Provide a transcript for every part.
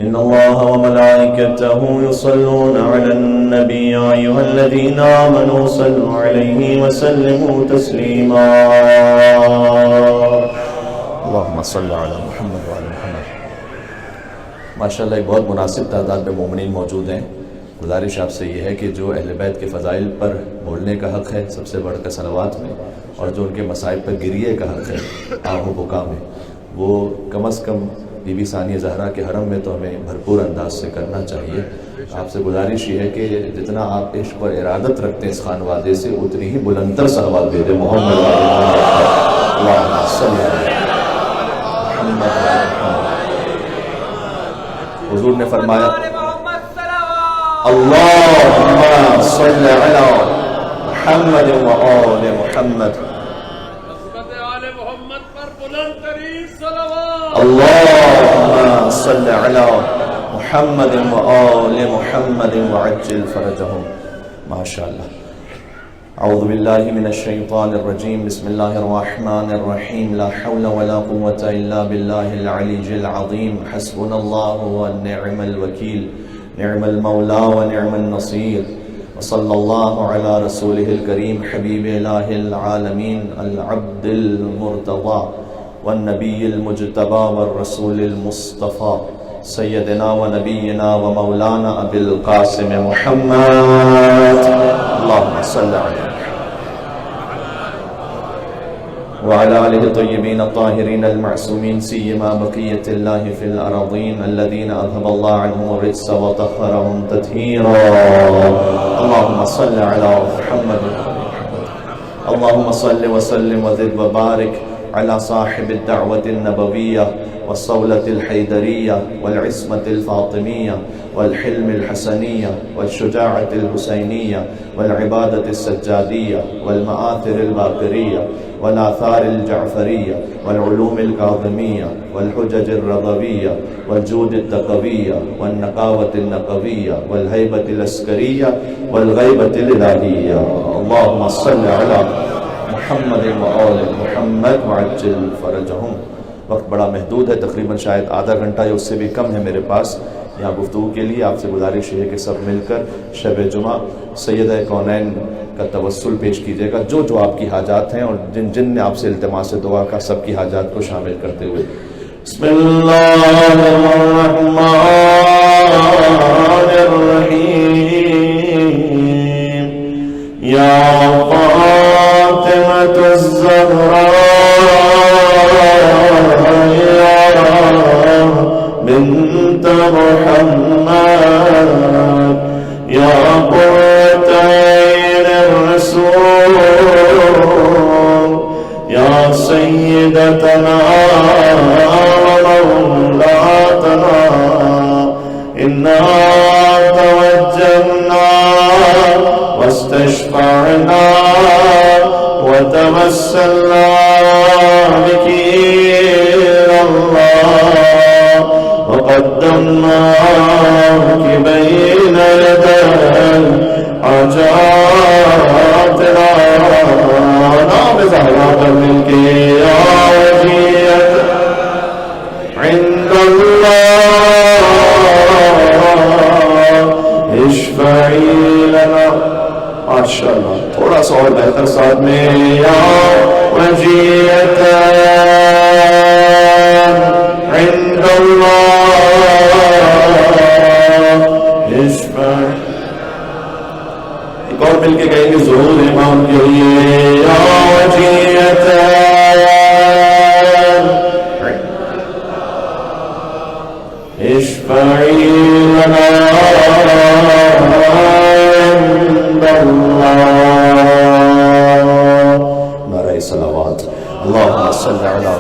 إن الله وملائكته يصلون على النبي يا أيها الذين آمنوا صلوا عليه وسلموا تسليما اللهم صل على محمد وعلى محمد. ماشاءاللہ ایک بہت مناسب تعداد میں مومنین موجود ہیں. گزارش آپ سے یہ ہے کہ جو اہل بیت کے فضائل پر بولنے کا حق ہے سب سے بڑھ کر صلوات میں، اور جو ان کے مصائب پر گریے کا حق ہے آہ و بکا میں، وہ کم از کم بی بی ثانیہ زہرا کے حرم میں تو ہمیں بھرپور انداز سے کرنا چاہیے. آپ سے گزارش یہ ہے کہ جتنا آپ عشق پر ارادت رکھتے ہیں اس خانوادے سے اتنی ہی بلندتر صلوات دے دیں. محمد اللہم صلی علی محمد. حضور نے فرمایا اللہم صلی علی محمد و آل محمد. اللهم صل على محمد وآل محمد وعجل فرجهم. ما شاء الله. اعوذ بالله من الشيطان الرجيم. بسم الله الرحمن الرحيم. لا حول ولا قوة الا بالله العلي العظيم. حسبنا الله ونعم الوكيل. نعم المولى ونعم النصير. وصلى الله على رسوله الكريم حبيب إله العالمين العبد المرتضى والنبي المجتبى والرسول المصطفى سيدنا ونبينا ومولانا أبي القاسم محمد. اللهم صل على وعلى آله الطيبين الطاهرين المعصومين سيما بقية الله في الأراضين الذين أذهب الله عنهم الرجس وطهرهم تطهيرا. اللهم صل على محمد. اللهم صل وسلم وزد وبارك على صاحب الدعوة النبوية والصولة الحيدرية والعصمة الفاطمية والحلم الحسنية والشجاعة الحسينية والعبادة السجادية والمآثر الباقرية والآثار الجعفرية والعلوم الكاظمية والحجج الرضوية والجود التقوية والنقاوة النقوية والهيبة العسكرية والغيبة الإلهية. اللهم صل على محمد وآل محمد وعجل فرجهم. وقت بڑا محدود ہے، تقریباً شاید آدھا گھنٹہ یا اس سے بھی کم ہے میرے پاس یہاں گفتگو کے لیے. آپ سے گزارش ہے کہ سب مل کر شب جمعہ سیدہ کونین کا توسل پیش کیجیے گا، جو جو آپ کی حاجات ہیں اور جن جن نے آپ سے التماس دعا کا سب کی حاجات کو شامل کرتے ہوئے. بسم اللہ الرحمن الرحیم. یا فاطمة الزهراء بنت محمد يا قرة عين الرسول يا سيدتنا ومولاتنا إنا توجهنا واستشفعنا وتوسلنا بك إلى الله وقدمناك بين يدي حاجاتنا. نام زهرا منك يا وجية عند الله اشفعي لنا. ماشاء اللہ تھوڑا سا اور بہتر ساتھ میں. یا وجیۃ عند اللہ اشفع. ایک اور مل کے کہیں گے ضرور امام کے لیے. یا وجیۃ اشفعی لنا نعرہ صلوات. اللهم صل على.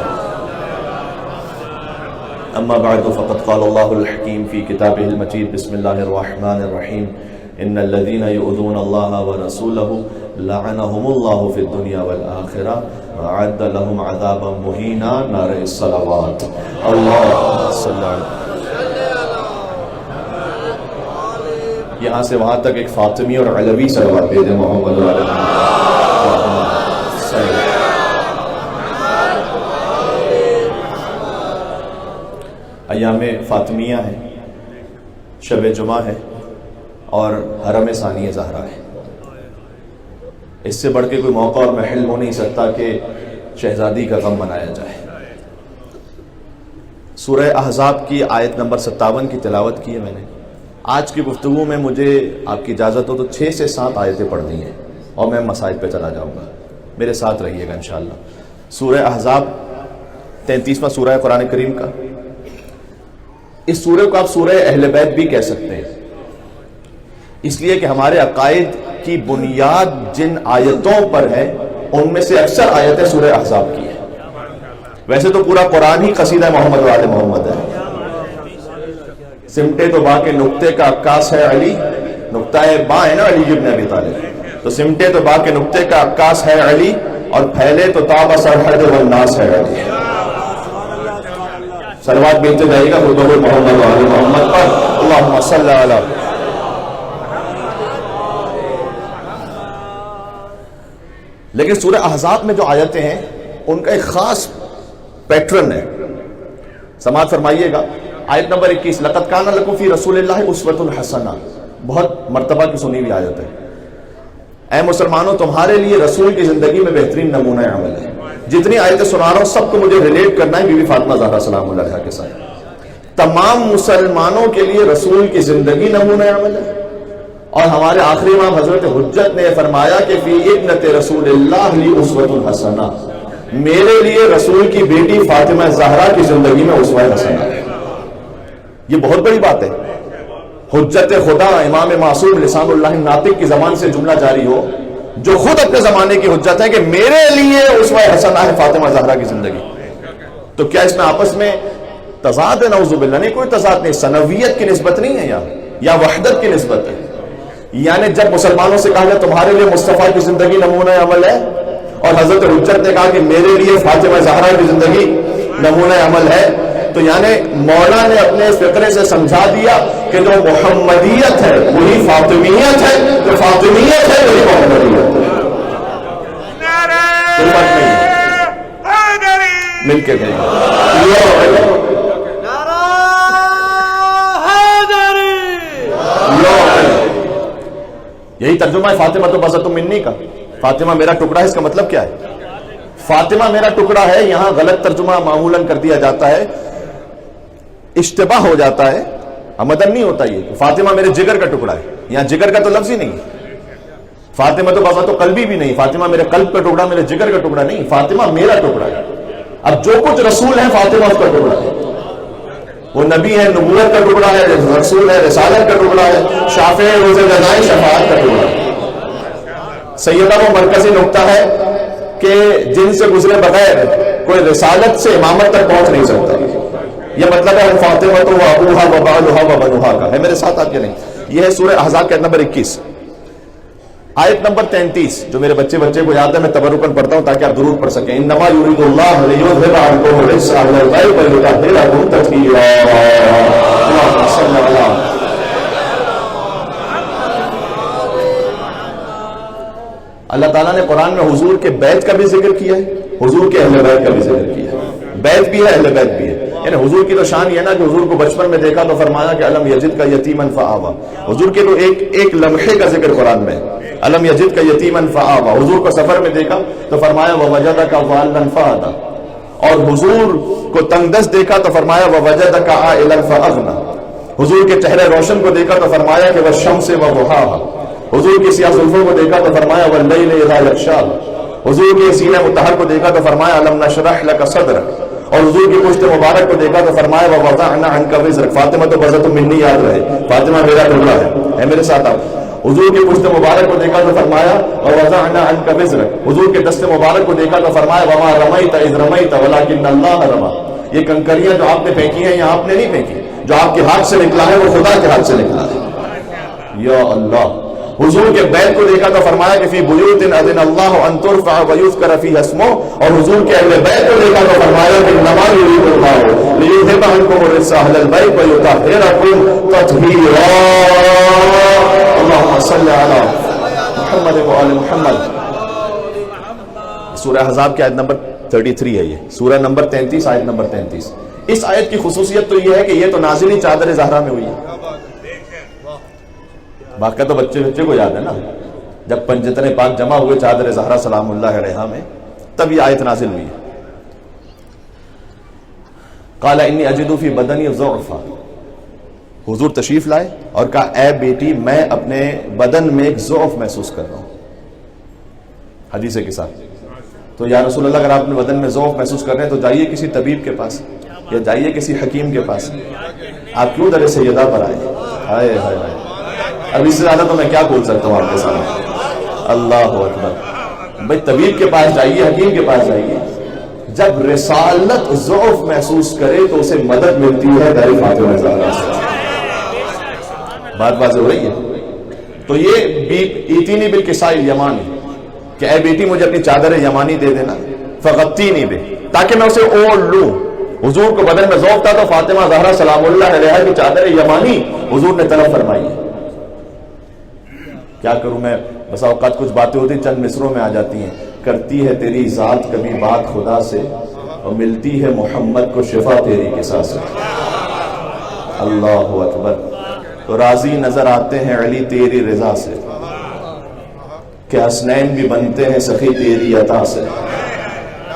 اما بعد فقد قال الله الحكيم في كتابه المجيد. بسم الله الرحمن الرحيم. ان الذين يؤذون الله ورسوله لعنهم الله في الدنيا والآخرة وأعد لهم عذابا مهينا. نعرہ صلوات. اللهم صل على. یہاں سے وہاں تک ایک فاطمی اور علوی صلوات دے دیں. محمد علیہ ایام فاطمیہ ہیں. شب جمعہ ہے اور حرم ثانی زہرا ہے. اس سے بڑھ کے کوئی موقع اور محل ہو نہیں سکتا کہ شہزادی کا غم منایا جائے. سورہ احزاب کی آیت نمبر 57 کی تلاوت کی ہے میں نے. آج کی گفتگو میں مجھے آپ کی اجازت ہو تو 6 سے 7 آیتیں پڑھنی ہیں اور میں مسائل پہ چلا جاؤں گا. میرے ساتھ رہیے گا انشاءاللہ. سورہ احزاب 33واں سورہ ہے قرآن کریم کا. اس سورہ کو آپ سورہ اہل بیت بھی کہہ سکتے ہیں، اس لیے کہ ہمارے عقائد کی بنیاد جن آیتوں پر ہے ان میں سے اکثر آیتیں سورہ احزاب کی ہیں. ویسے تو پورا قرآن ہی قصیدہ محمد و آل محمد ہے. سمٹے تو با کے نقطے کا عکاس ہے علی، نقطہ با ہے نا علی ابن ابی طالب، تو سمٹے تو با کے نقطے کا عکاس ہے علی اور پھیلے تو تاب سرحد والناس ہے علی. صلوات بھیجتے جائے گا خود بخود محمد و آل محمد پر. اللہم صلی علی. لیکن سورہ احزاب میں جو آیتیں ہیں ان کا ایک خاص پیٹرن ہے. سماعت فرمائیے گا. آیت نمبر 21 لقد کان لکم فی رسول اللہ اسوۃ حسنہ، بہت مرتبہ کی سنی ہوئی آیت ہے. اے مسلمانوں تمہارے لیے رسول کی زندگی میں بہترین نمونہ عمل ہے. جتنی آیتیں سنا رہا ہوں سب کو مجھے ریلیٹ کرنا ہے بی بی فاطمہ زہرا سلام اللہ علیہا کے ساتھ. تمام مسلمانوں کے لیے رسول کی زندگی نمونہ عمل ہے. اور ہمارے آخری امام حضرت حجت نے فرمایا کہ فی ابنت رسول اللہ لی اسوۃ حسنہ، میرے لیے رسول کی بیٹی فاطمہ زہرا کی زندگی میں اسوہ حسنہ ہے. یہ بہت بڑی بات ہے. حجت خدا امام معصوم لسان اللہ ناطق کی زبان سے جملہ جاری ہو، جو خود اپنے زمانے کی حجت ہے کہ میرے لیے اسوہ حسنہ ہے فاطمہ زہرا کی زندگی. تو کیا اس میں آپس میں تضاد ہے؟ نعوذ باللہ نہیں، کوئی تضاد نہیں. سنویت کی نسبت نہیں ہے یا وحدت کی نسبت ہے. یعنی جب مسلمانوں سے کہا گیا تمہارے لیے مصطفیٰ کی زندگی نمونہ عمل ہے اور حضرت حجت نے کہا کہ میرے لیے فاطمہ زہرا کی زندگی نمونہ عمل ہے، تو یعنی مولا نے اپنے فقرے سے سمجھا دیا کہ جو محمدیت ہے وہی فاطمیت ہے، جو فاطمیت ہے وہی محمدیت ہے. کوئی بات نہیں ہے. مل کے گئے یہی ترجمہ ہے فاطمہ تو بذت منی کا. فاطمہ میرا ٹکڑا ہے، اس کا مطلب کیا ہے؟ فاطمہ میرا ٹکڑا ہے. یہاں غلط ترجمہ معمولاً کر دیا جاتا ہے، اشتباہ ہو جاتا ہے، مدن نہیں ہوتا. یہ فاطمہ میرے جگر کا ٹکڑا ہے، یہاں جگر کا تو لفظ ہی نہیں ہے. فاطمہ تو بذت قلبی بھی نہیں. فاطمہ میرے قلب کا ٹکڑا، میرے جگر کا ٹکڑا نہیں. فاطمہ میرا ٹکڑا ہے. اب جو کچھ رسول ہے فاطمہ اس کا ٹکڑا ہے. وہ نبی ہے، نبوت کا ٹکڑا ہے، رسول ہے، رسالت کا ٹکڑا ہے، شافع ہے، روز جزائے شفاعت کا ٹکڑا ہے. سیدہ وہ مرکزی نقطہ ہے کہ جن سے گزرے بغیر کوئی رسالت سے امامت تک پہنچ نہیں سکتا. یہ مطلب ہے فاطمہ تو ابوہا و بالہا و بنوہا کا ہے. میرے ساتھ آپ کے نہیں. یہ ہے سورہ احزاب کے نمبر 21 آیت نمبر 33. جو میرے بچے کو یاد ہے میں تبرکن پڑھتا ہوں تاکہ آپ درود پڑھ سکیں. انما یرید اللہ لیذھب عنکم الرجس اہل البیت ویطہرکم تطہیرا. اللهم صل علی. اللہ تعالیٰ نے قرآن میں حضور کے بیت کا بھی ذکر کیا ہے، حضور کے اہل بیت کا بھی ذکر کیا ہے. بیت بھی ہے، اہل بیت بھی ہے. یعنی حضور کی تو شان یہ ہے نا کہ حضور کو بچپن میں دیکھا تو فرمایا کہ الم یجد کا یتیما فآوا. حضور کے تو ایک لمحے کا ذکر قرآن میں، الم یجد کا یتیما فآوا. حضور کو سفر میں دیکھا تو فرمایا ووجدک ضالا فہدی. اور حضور کو تنگ دست دیکھا تو فرمایا ووجدک عائلا فاغنی. حضور کے چہرے روشن کو دیکھا تو فرمایا کہ والشمس وضحاها. حضور کی سیاہ زلفوں کو دیکھا تو فرمایا واللیل اذا یغشا. حضور کے سینہ مطہر کو دیکھا تو فرمایا الم نشرح لک صدرک. اور حضور کی پشت مبارک کو دیکھا تو فرمایا ووضعنا عنک وزرک. فاطمہ تو بذت منی یاد رہے، فاطمہ میرا ٹکڑا ہے میرے ساتھ آپ. حضور کی پشت مبارک کو دیکھا تو فرمایا ووضعنا عنک وزرک. حضور کے دست مبارک کو دیکھا تو فرمایا وما رمیت اذ رمیت ولکن اللہ رمی. یہ کنکریاں جو آپ نے پھینکی ہیں یہ آپ نے نہیں پھینکی، جو آپ کے ہاتھ سے نکلا ہے وہ خدا کے ہاتھ سے نکلا ہے. یا اللہ. حضور کے بیت کو دیکھا تو فرمایا کہ فی بیوت اذن اللہ ان ترفع ویذکر فیہا اسمہ. اور حضور کے اہل بیت کو دیکھا تو فرمایا کہ انما یرید اللہ لیذھب عنکم الرجس اہل البیت ویطہرکم تطہیرا. اللہم صل علی محمد و آل محمد. سورہ احزاب کی آیت نمبر 33 ہے. یہ سورہ نمبر 33 آیت نمبر 33. اس آیت کی خصوصیت تو یہ ہے کہ یہ تو نازلی چادر زہرا میں ہوئی ہے. باقی تو بچے کو یاد ہے نا، جب پنجتن پاک جمع ہوئے چادر زہرا سلام اللہ علیہا میں، تب یہ آیت نازل ہوئی ہے. قال انی اجد فی بدنی ضعفا، حضور تشریف لائے اور کہا اے بیٹی میں اپنے بدن میں ایک ضعف محسوس کر رہا ہوں، حدیث کے ساتھ. تو یا رسول اللہ اگر آپ اپنے بدن میں ضعف محسوس کر رہے ہیں تو جائیے کسی طبیب کے پاس یا جائیے کسی حکیم کے پاس. آپ کیوں در سیدہ پر آئے؟ ہائے ہائے ہائے، اب اس سے زیادہ تو میں کیا بول سکتا ہوں آپ کے سامنے. اللہ اکبر. بھائی طبیب کے پاس جائیے، حکیم کے پاس جائیے. جب رسالت ضعف محسوس کرے تو اسے مدد ملتی ہے در فاطمہ زہرا سے. بات واضح ہو رہی ہے. تو یہ ایتینی بالکساء الیمانی، کہ اے بیٹی مجھے اپنی چادر یمانی دے دینا، فغطینی بہ، تاکہ میں اسے اوڑھ لوں. حضور کو بدن میں ذوق تھا تو فاطمہ زہرا سلام اللہ علیہا کی چادر یمانی حضور نے طلب فرمائی ہے. کیا کروں میں، بس اوقات کچھ باتیں ہوتی چند مصروں میں آ جاتی ہیں. کرتی ہے تیری ذات کبھی بات خدا سے، اور ملتی ہے محمد کو شفا تیری قصہ سے. اللہ اکبر. تو راضی نظر آتے ہیں علی تیری رضا سے، کہ حسنین بھی بنتے ہیں سخی تیری عطا سے.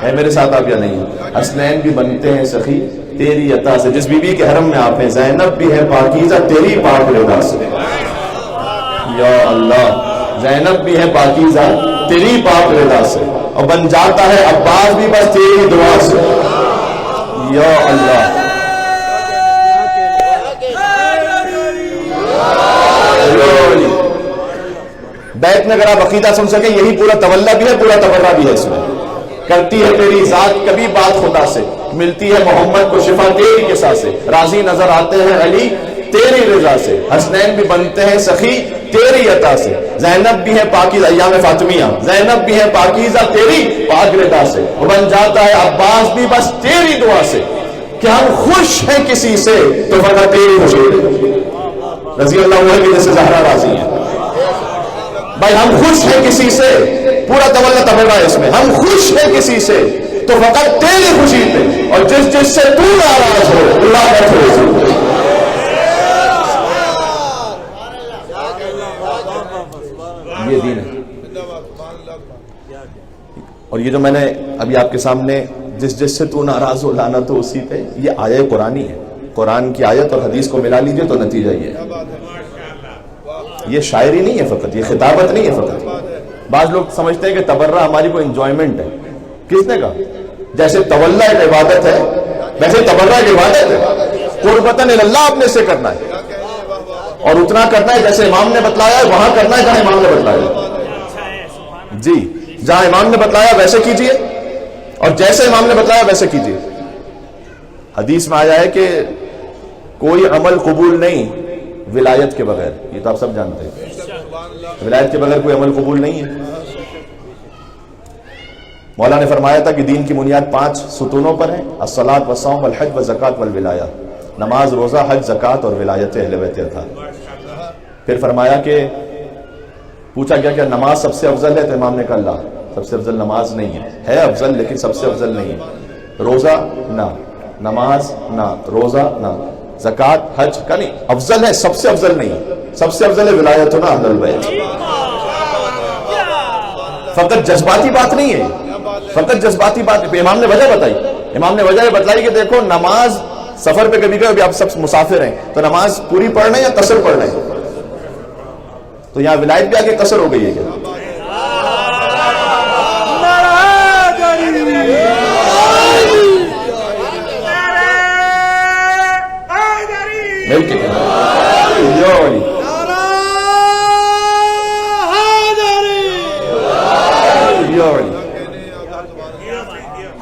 ہے میرے ساتھ آپ یا نہیں؟ حسنین بھی بنتے ہیں سخی تیری عطا سے. جس بی بی کے حرم میں آپ ہیں، زینب بھی ہے پاکیزہ تیری پاک رضا سے. یا اللہ، زینب بھی ہے پاکیزہ تیری پاک رضا سے، اور بن جاتا ہے عباس بھی بس تیری دعا سے. یا اللہ. بیت میں اگر آپ عقیدہ سن سکیں، یہی پورا تولا بھی ہے، پورا تبرہ بھی ہے اس میں. کرتی ہے تیری ذات کبھی بات خدا سے، ملتی ہے محمد کو شفا تیری قصہ سے. راضی نظر آتے ہیں علی تیری رضا سے، حسنین بھی بنتے ہیں سخی تیری عطا سے. زینب بھی ہے پاکیزہ، ایام فاطمیہ، زینب بھی ہے پاکیزہ تیری پاک رضا سے، اور بن جاتا ہے عباس بھی بس تیری دعا سے. کہ ہم خوش ہیں کسی سے تو فقط تیری خوشی ہے. رضی اللہ عنہ کی جیسے زہرا راضی ہے. بھائی ہم خوش ہیں کسی سے، پورا تولا تبرہ ہے اس میں. ہم خوش ہیں کسی سے تو فقط تیری خوشی پہ، اور جس سے تو ناراض ہو اللہ کا خوش. یہ دین ہے. اور یہ جو میں نے ابھی آپ کے سامنے جس سے تو ناراض ہو لانا تو اسی پہ، یہ آیت قرآنی ہے. قرآن کی آیت اور حدیث کو ملا لیجئے تو نتیجہ یہ ہے. یہ شاعری نہیں ہے فقط، یہ خطابت نہیں ہے فقط. بعض لوگ سمجھتے ہیں کہ تبرہ ہماری کوئی انجوائمنٹ ہے. کس نے کہا؟ جیسے تولا ایک عبادت ہے ویسے تبرہ ایک عبادت ہے. قربتاً اللہ اپنے سے کرنا ہے، اور اتنا کرنا ہے جیسے امام نے بتلایا ہے، وہاں کرنا ہے جہاں امام نے بتلایا. جی، جہاں امام نے بتلایا ویسے کیجئے، اور جیسے امام نے بتلایا ویسے کیجئے. حدیث میں آیا ہے کہ کوئی عمل قبول نہیں ولایت کے بغیر. یہ تو آپ سب جانتے ہیں، ولایت کے بغیر کوئی عمل قبول نہیں ہے. مولا نے فرمایا تھا کہ دین کی بنیاد 5 ستونوں پر ہیں: الصلاۃ والصوم والحج والزکوٰۃ والولایہ. نماز، روزہ، حج، زکوٰۃ اور ولایت اہل بیت اطہار. پھر فرمایا کہ پوچھا گیا کہ نماز سب سے افضل ہے؟ تو امام نے کہا اللہ، سب سے افضل نماز نہیں ہے افضل لیکن سب سے افضل نہیں ہے. روزہ نہ، نماز نہ، روزہ نہ، زکوٰۃ حج کا نہیں. افضل ہے، سب سے افضل نہیں. سب سے افضل ہے ولایتنا اہل البیت. فقط جذباتی بات نہیں ہے، فقط جذباتی بات. امام نے وجہ بتائی. امام نے وجہ یہ بتلائی کہ دیکھو نماز سفر پہ کبھی کبھی آپ سب مسافر ہیں تو نماز پوری پڑھنا ہے یا قصر پڑھنا ہے؟ تو یہاں ولایت بھی آگے قصر ہو گئی ہے کیا؟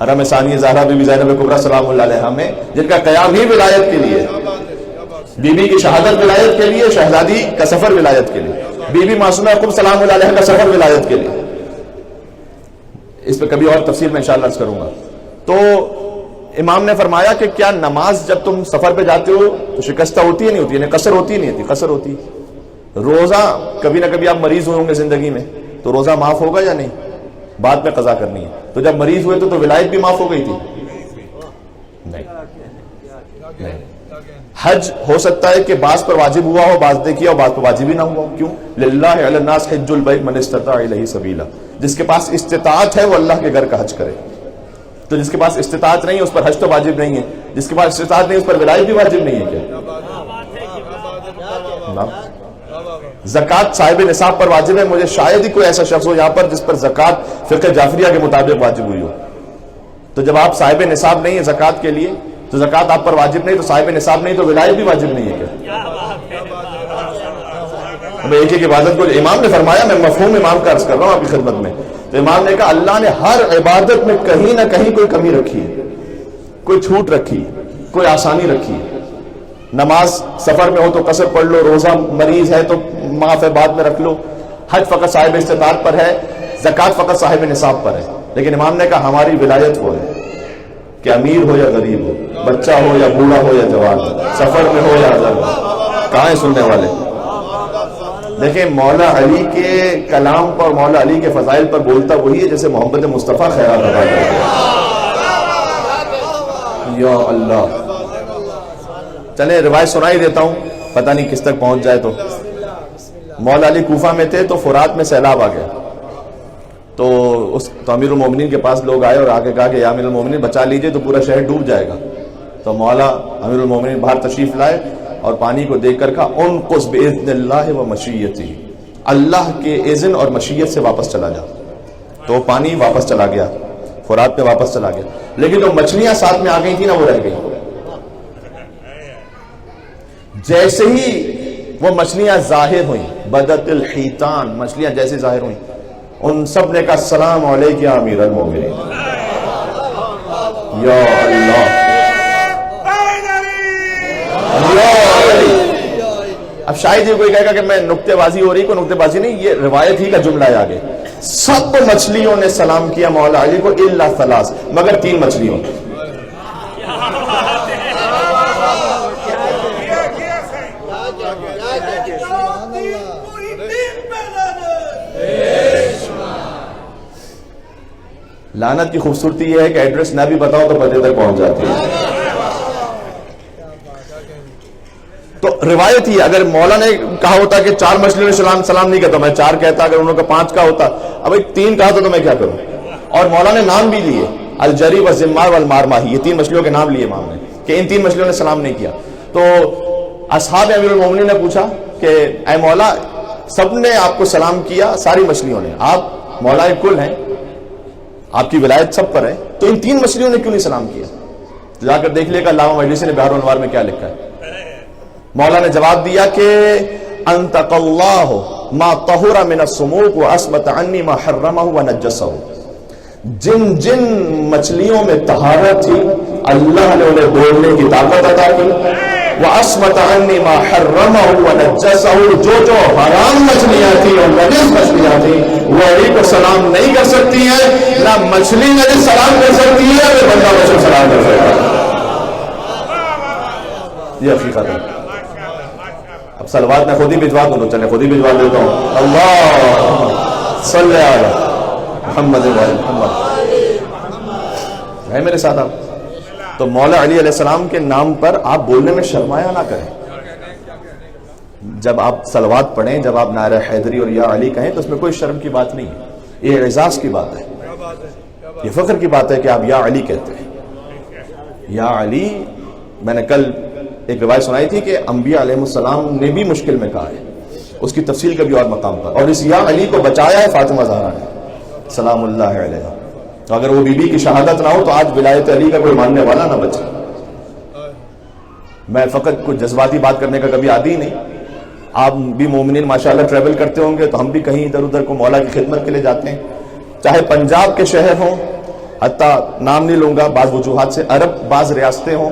حرم ثانی زہرا بی بی زینب کبریٰ سلام اللہ علیہا میں، جن کا قیام ہی ولایت کے لیے، بی بی کی شہادت ولایت کے لیے، شہزادی کا سفر ولایت کے لیے، بی بی معصومہ عقب سلام اللہ علیہا کا سفر ولایت کے لیے. اس پہ کبھی اور تفصیل میں انشاءاللہ عرض کروں گا. تو امام نے فرمایا کہ کیا نماز جب تم سفر پہ جاتے ہو تو شکستہ ہوتی ہے نہیں ہوتی؟ یعنی قصر ہوتی نہیں ہوتی؟ قصر ہوتی. روزہ کبھی نہ کبھی آپ مریض ہوئے ہوں گے زندگی میں، تو روزہ معاف ہوگا یا نہیں؟ بعد میں قضا کرنی ہے. تو جب مریض ہوئے تو ولایت بھی معاف ہو گئی تھی؟ نہیں. حج ہو سکتا ہے کہ بعض پر واجب ہوا ہو، بعض نے کیا اور بعض پر واجب ہی نہ ہوا ہو. کیوں؟ للہ علی الناس حج البیت من استطاع الیہ سبیلا. جس کے پاس استطاعت ہے وہ اللہ کے گھر کا حج کرے. تو جس کے پاس استطاعت نہیں ہے اس پر حج تو واجب نہیں ہے. جس کے پاس استطاعت نہیں اس پر ولایت بھی واجب نہیں ہے. کیا زکوٰۃ صاحب نصاب پر واجب ہے؟ مجھے شاید ہی کوئی ایسا شخص ہو یہاں پر جس پر زکوٰۃ فقہ جعفریہ کے مطابق واجب ہوئی ہو. تو جب آپ صاحب نصاب نہیں ہے زکوٰۃ کے لیے تو زکوٰۃ آپ پر واجب نہیں، تو صاحب نصاب نہیں تو ولایت بھی واجب نہیں ہے. کیا ایک ایک عبادت کو امام نے فرمایا، میں مفہوم امام کا عرض کر رہا ہوں آپ کی خدمت میں. تو امام نے کہا اللہ نے ہر عبادت میں کہیں نہ کہیں کوئی کمی رکھی ہے، کوئی چھوٹ رکھی ہے، کوئی آسانی رکھی ہے. نماز سفر میں ہو تو قصر پڑھ لو، روزہ مریض ہے تو معاف ہے بعد میں رکھ لو، حج فقط صاحب استطاعت پر ہے، زکوٰۃ فقط صاحب نصاب پر ہے. لیکن امام نے کہا ہماری ولایت وہ ہے کہ امیر ہو یا غریب ہو، بچہ ہو یا بوڑھا ہو یا جوان ہو، سفر میں ہو یا حضر ہو. کہاں ہیں سننے والے؟ دیکھیں مولا علی کے کلام پر، مولا علی کے فضائل پر بولتا وہی ہے جیسے محمد مصطفیٰ خیرات ادا کرتے ہیں. یا اللہ، چلیں روایت سنائی دیتا ہوں، پتہ نہیں کس تک پہنچ جائے. تو مولا علی کوفہ میں تھے تو فرات میں سیلاب آ گیا. تو امیر المومنین کے پاس لوگ آئے اور آگے کہا کہ یا امیر المومنین بچا لیجئے تو پورا شہر ڈوب جائے گا. تو مولا امیر المومنین باہر تشریف لائے اور پانی کو دیکھ کر کہا انقص باذن اللہ و مشیتی، اللہ کے اذن اور مشیت سے واپس چلا جا. تو پانی واپس چلا گیا، فرات میں واپس چلا گیا. لیکن جو مچھلیاں ساتھ میں آ گئی تھی نا وہ رہ گئی. جیسے ہی وہ مچھلیاں ظاہر ہوئیں، بدت الحیتان، مچھلیاں جیسے ظاہر ہوئیں، ان سب نے کہا السلام علیک یا امیر المومنین. یا اللہ، اب شاید یہ کوئی کہے گا کہ میں نکتے بازی ہو رہی، کوئی نکتے بازی نہیں، یہ روایت ہی کا جملہ ہے. آگے سب مچھلیوں نے سلام کیا مولا علی کو الا ثلاث، مگر 3 مچھلیوں. لعنت کی خوبصورتی یہ ہے کہ ایڈریس نہ بھی بتاؤ تو پتے تک پہنچ جاتی ہے. تو روایت ہی اگر مولا نے کہا ہوتا کہ 4 مچھلیوں نے سلام نہیں کہتا میں 4 کہتا، اگر انہوں نے 5 کہا ہوتا، اب 3 کہا تو میں کیا کروں. اور مولا نے نام بھی لیے، الجری والزمار والمارماہی، یہ 3 مچھلیوں کے نام لیے امام نے کہ ان 3 مچھلیوں نے سلام نہیں کیا. تو اصحاب امیر المومنین نے پوچھا کہ اے مولا سب نے آپ کو سلام کیا، ساری مچھلیوں نے، آپ مولا کل ہیں، آپ کی ولایت سب پر ہے، تو ان 3 مچھلیوں نے کیوں نہیں سلام کیا؟ جا کر دیکھ لے گا علامہ مجلسی نے بحر الانوار میں کیا لکھا ہے. مولا نے جواب دیا کہ انتق اللہ ما طہر من السموک واسبت عنی ما حرمہ ونجسہ. جن جن مچھلیوں میں طہارت تھی اللہ نے انہیں بولنے کی طاقت عطا کی. واسبت عنی ما حرمہ ونجسہ، جو حرام مچھلیاں تھیں اور نجس مچھلیاں تھیں وہ علی کو سلام نہیں کر سکتی ہیں. نہ مچھلی نجس سلام کر سکتی ہے نہ بندہ مچھلی سلام کر سکتا ہے. یہ حقیقت ہے. اب صلوات میں خود ہی بھجوا دوں تو چلے خود ہی بھجوا دیتا ہوں. اللہ صلی علی محمد و علی محمد. ہے میرے ساتھ آپ؟ تو مولا علی علیہ السلام کے نام پر آپ بولنے میں شرمایا نہ کریں. جب آپ صلوات پڑھیں، جب آپ نعرہ حیدری اور یا علی کہیں تو اس میں کوئی شرم کی بات نہیں ہے، یہ اعزاز کی بات ہے، یہ فخر کی بات ہے کہ آپ یا علی کہتے ہیں. یا علی، میں نے کل ایک روایت سنائی تھی کہ انبیاء علیہ السلام نے بھی مشکل میں کہا ہے، اس کی تفصیل کا بھی اور مقام پر. اور اس یا علی کو بچایا ہے فاطمہ زہرا نے سلام اللہ علیہ. تو اگر وہ بی بی کی شہادت نہ ہو تو آج ولایت علی کا کوئی ماننے والا نہ بچے. میں فقط کچھ جذباتی بات کرنے کا کبھی عادی نہیں. آپ بھی مومنین ماشاءاللہ ٹریول کرتے ہوں گے تو ہم بھی کہیں ادھر ادھر کو مولا کی خدمت کے لیے جاتے ہیں، چاہے پنجاب کے شہر ہوں، حتیٰ نام نہیں لوں گا بعض وجوہات سے، عرب بعض ریاستیں ہوں،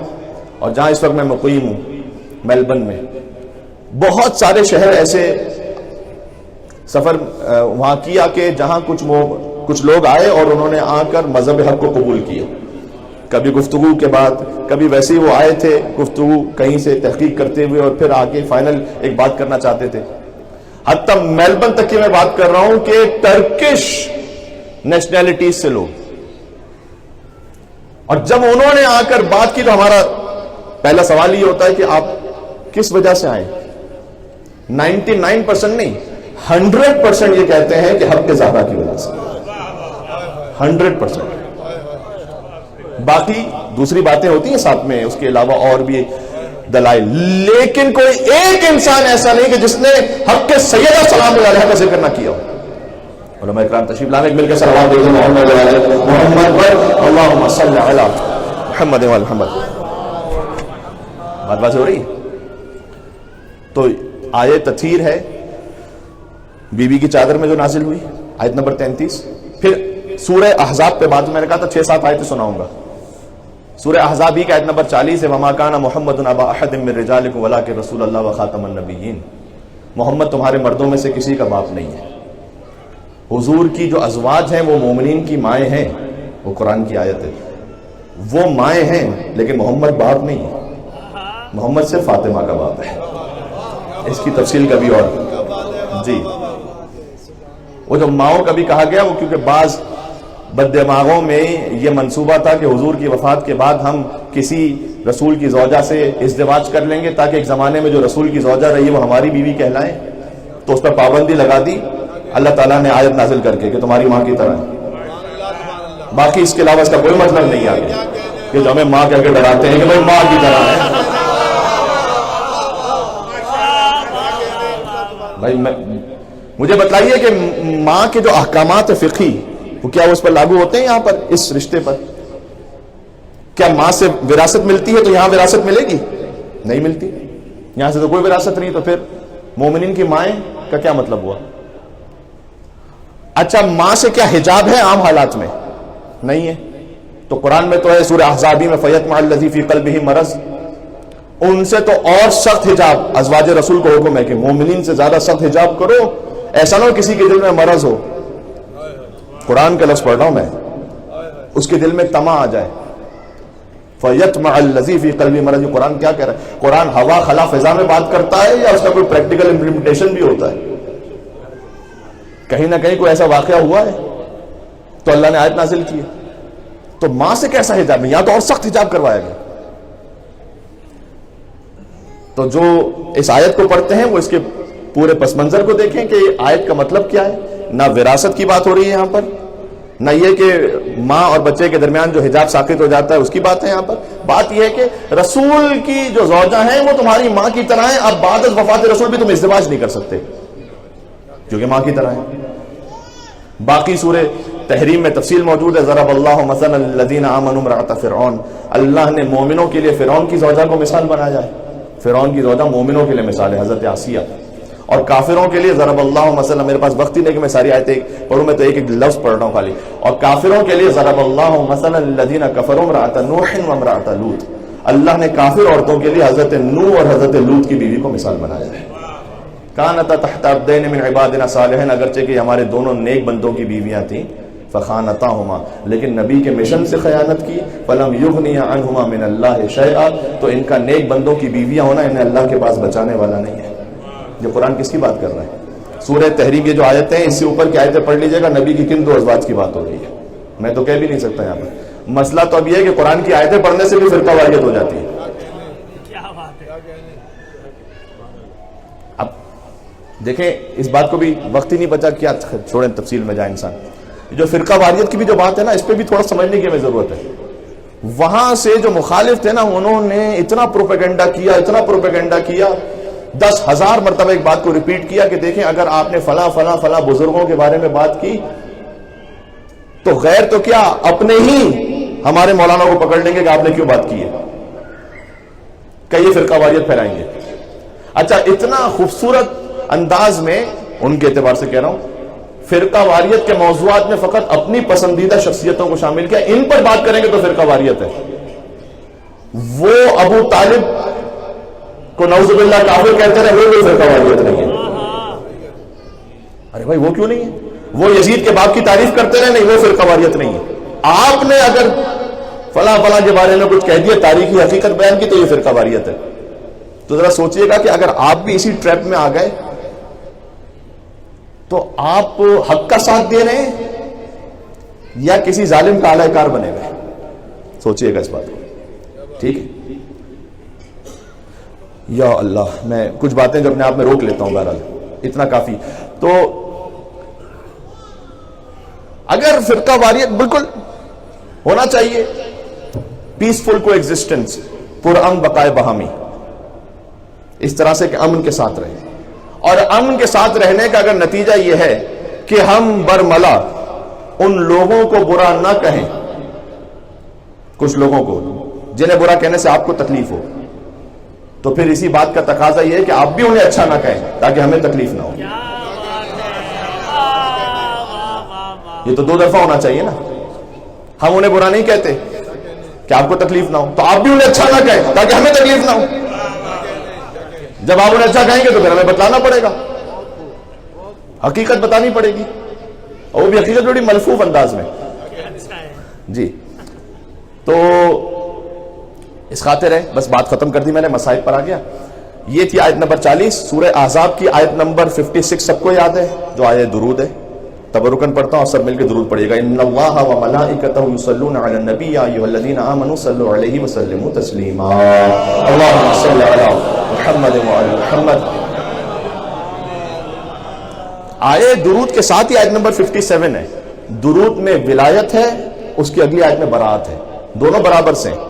اور جہاں اس وقت میں مقیم ہوں میلبرن میں، بہت سارے شہر ایسے سفر وہاں کیا کہ جہاں کچھ لوگ آئے اور انہوں نے آ کر مذہب حق کو قبول کیا. کبھی گفتگو کے بعد، کبھی ویسے ہی وہ آئے تھے گفتگو کہیں سے تحقیق کرتے ہوئے اور پھر آ کے فائنل ایک بات کرنا چاہتے تھے. حتیٰ میلبرن تک کی میں بات کر رہا ہوں کہ ٹرکش نیشنلٹیز سے لوگ، اور جب انہوں نے آ کر بات کی تو ہمارا پہلا سوال یہ ہوتا ہے کہ آپ کس وجہ سے آئے؟ 99% نہیں، 100% یہ کہتے ہیں کہ حق زہرا کی وجہ سے، 100%۔ باقی دوسری باتیں ہوتی ہیں ساتھ میں، اس کے علاوہ اور بھی دلائل، لیکن کوئی ایک انسان ایسا نہیں کہ جس نے حق کے سیدہ سلام علیہ کا ذکر نہ کیا ہو۔ علماء اکرام تشریف لائیں، مل کے صلوات دے محمد اللہم صلی علی محمد و محمد۔ بات ہو رہی؟ تو آیت تطہیر ہے بی بی کی چادر میں جو نازل ہوئی، آیت نمبر 33۔ پھر سورہ احزاب پہ بات میں نے کہا تھا 6-7 آیتیں سناؤں گا۔ سورہ احزاب ہی کا آیت نمبر 40 ہے، وما کان محمد ابا احد من رجالکم ولکن رسول اللہ وخاتم النبیین۔ محمد تمہارے مردوں میں سے کسی کا باپ نہیں ہے۔ حضور کی جو ازواج ہیں وہ مومنین کی مائیں ہیں، وہ قرآن کی آیت ہے، وہ مائیں ہیں، لیکن محمد باپ نہیں ہے، محمد صرف فاطمہ کا باپ ہے۔ اس کی تفصیل کبھی اور جی، وہ جو ماؤں کا بھی کہا گیا وہ کیونکہ بعض بد دماغوں میں یہ منصوبہ تھا کہ حضور کی وفات کے بعد ہم کسی رسول کی زوجہ سے ازدواج کر لیں گے تاکہ ایک زمانے میں جو رسول کی زوجہ رہی وہ ہماری بیوی کہلائیں، تو اس پر پابندی لگا دی اللہ تعالیٰ نے آیت نازل کر کے کہ تمہاری ماں کی طرح ہے۔ باقی اس کے علاوہ اس کا کوئی مطلب نہیں آگے کہ جو ہمیں ماں کہہ کے ڈراتے ہیں کہ بھائی ماں کی طرح ہے۔ بھائی مجھے بتلائیے کہ ماں کے جو احکامات فقہی وہ کیا وہ اس پر لاگو ہوتے ہیں یہاں پر اس رشتے پر؟ کیا ماں سے وراثت ملتی ہے تو یہاں وراثت ملے گی؟ نہیں ملتی، یہاں سے تو کوئی وراثت نہیں، تو پھر مومنین کی مائیں کا کیا مطلب ہوا؟ اچھا ماں سے کیا حجاب ہے عام حالات میں؟ نہیں ہے، تو قرآن میں تو ہے سورہ احزاب میں فَيَطْمَعَ الَّذِي فِي قَلْبِهِ مَرَضٌ، ان سے تو اور سخت حجاب ازواج رسول کو حکم ہے کہ مومنین سے زیادہ سخت حجاب کرو، ایسا نہ ہو کسی کے دل میں مرض ہو، قرآن کا لفظ پڑھ رہا ہوں میں، اس کے دل میں طمع آ جائے۔ فَيَطْمَعَ الَّذِي فِي قَلْبِهِ مَرَضٌ، قرآن کیا کہہ رہا ہے؟ قرآن ہوا خلا فضا میں بات کرتا ہے یا اس کا کوئی پریکٹیکل امپلیمنٹیشن بھی ہوتا ہے؟ کہیں نہ کہیں کوئی ایسا واقعہ ہوا ہے تو اللہ نے آیت نازل کی ہے۔ تو ماں سے کیسا حجاب نہیں، یہاں تو اور سخت حجاب کروایا گیا۔ تو جو اس آیت کو پڑھتے ہیں وہ اس کے پورے پس منظر کو دیکھیں کہ آیت کا مطلب کیا ہے۔ نہ وراثت کی بات ہو رہی ہے یہاں پر، نہ یہ کہ ماں اور بچے کے درمیان جو حجاب ساقط ہو جاتا ہے اس کی بات ہے یہاں پر۔ بات یہ ہے کہ رسول کی جو زوجہ ہیں وہ تمہاری ماں کی طرح ہیں، اب بعد از وفات رسول بھی تم ازدواج نہیں کر سکتے کیونکہ ماں کی طرح ہے۔ باقی سورہ تحریم میں تفصیل موجود ہے، ضرب اللہ مثلا الذین آمنوا امرأۃ فرعون، اللہ نے مومنوں کے لیے فرعون کی زوجہ کو مثال بنایا ہے۔ فرعون کی زوجہ مومنوں کے لیے مثال ہے حضرت آسیہ، اور کافروں کے لیے ضرب اللہ مثلا، میرے پاس وقت ہی نہیں کہ میں ساری آیتیں پڑھوں، میں تو ایک ایک لفظ پڑھ رہا ہوں خالی، اور کافروں کے لیے ضرب اللہ مثلا الذین کفروا امرأۃ نوح وامرأۃ لوط، اللہ نے کافر عورتوں کے لیے حضرت نوح اور حضرت لوط کی بیوی کو مثال بنایا ہے۔ کانتا تحت عبدین من عبادنا صالحین، اگرچہ کہ ہمارے دونوں نیک بندوں کی بیویاں تھیں، فخانتاہما، لیکن نبی کے مشن سے خیانت کی، فلم یغنی عنہما من اللہ شیئا، تو ان کا نیک بندوں کی بیویاں ہونا انہیں اللہ کے پاس بچانے والا نہیں ہے۔ یہ قرآن کس کی بات کر رہا ہے؟ سورہ تحریم یہ جو آیتیں ہیں اس سے اوپر کی آیتیں پڑھ لیجئے گا، نبی کی کن دو ازواج کی بات ہو رہی ہے، میں تو کہہ بھی نہیں سکتا یہاں پر۔ مسئلہ تو اب یہ ہے کہ قرآن کی آیتیں پڑھنے سے بھی فرقہ واریت ہو جاتی ہے۔ اب دیکھیں اس بات کو بھی وقت ہی نہیں بچا، کیا چھوڑیں تفصیل میں جائے انسان۔ جو فرقہ واریت کی بھی جو بات ہے نا، اس پہ بھی تھوڑا سمجھنے کی ہمیں ضرورت ہے۔ وہاں سے جو مخالف تھے نا، انہوں نے اتنا پروپیگنڈا کیا، اتنا پروپیگنڈا کیا، 10,000 مرتبہ ایک بات کو ریپیٹ کیا کہ دیکھیں اگر آپ نے فلاں فلاں فلاں بزرگوں کے بارے میں بات کی تو غیر تو کیا اپنے ہی ہمارے مولانا کو پکڑ لیں گے کہ آپ نے کیوں بات کی ہے، کئی فرقہ واریت پھیلائیں گے۔ اچھا اتنا خوبصورت انداز میں ان کے اعتبار سے کہہ رہا ہوں، فرقہ واریت کے موضوعات میں فقط اپنی پسندیدہ شخصیتوں کو شامل کیا، ان پر بات کریں گے تو فرقہ واریت ہے۔ وہ ابو طالب کو نعوذ باللہ کافر کہتے رہے، وہ فرقہ واریت نہیں ہے۔ ارے بھائی وہ کیوں نہیں ہے؟ وہ یزید کے باپ کی تعریف کرتے رہے، نہیں وہ فرقہ واریت نہیں ہے۔ آپ نے اگر فلاں فلاں کے بارے میں کچھ کہہ دیا، تاریخی حقیقت بیان کی، تو یہ فرقہ واریت ہے۔ تو ذرا سوچئے گا کہ اگر آپ بھی اسی ٹریپ میں آ گئے تو آپ حق کا ساتھ دے رہے ہیں یا کسی ظالم کا اعلی کار بنے ہوئے؟ سوچئے گا اس بات کو، ٹھیک ہے؟ یا اللہ، میں کچھ باتیں جو اپنے آپ میں روک لیتا ہوں، بہرحال اتنا کافی. تو اگر فرقہ واریت بالکل ہونا چاہیے، پیسفل کو ایگزسٹنس، پرامن بقائے باہمی، اس طرح سے کہ امن کے ساتھ رہے. اور امن کے ساتھ رہنے کا اگر نتیجہ یہ ہے کہ ہم برملا ان لوگوں کو برا نہ کہیں، کچھ لوگوں کو جنہیں برا کہنے سے آپ کو تکلیف ہو، تو پھر اسی بات کا تقاضا یہ ہے کہ آپ بھی انہیں اچھا نہ کہیں تاکہ ہمیں تکلیف نہ ہو. یہ تو دو طرفہ ہونا چاہیے نا. ہم انہیں برا نہیں کہتے کہ آپ کو تکلیف نہ ہو، تو آپ بھی انہیں اچھا نہ کہیں تاکہ ہمیں تکلیف نہ ہو. جب آپ انہیں اچھا کہیں گے تو پھر ہمیں بتلانا پڑے گا، حقیقت بتانی پڑے گی، اور وہ بھی حقیقت بڑی ملفوف انداز میں. جی تو اس خاطر ہے، بس بات ختم کر دی میں نے، مسائل پر آ گیا. یہ تھی آیت نمبر 40 سورہ احزاب کی. آیت نمبر 56 سب کو یاد ہے جو آیت درود ہے، تبرکن پڑھتا ہوں اور سب مل کے درود پڑھیے گا. ان اللہ و ملائکتہ یصلون علی النبی یا ایھا الذین آمنوا صلوا علیہ وسلموا تسلیما. اللهم صل علی محمد وعلی محمد. آیت درود کے ساتھ ہی آیت نمبر 57 ہے. درود میں ولایت ہے، اس کی اگلی آیت میں براءت ہے، دونوں برابر سے ہیں.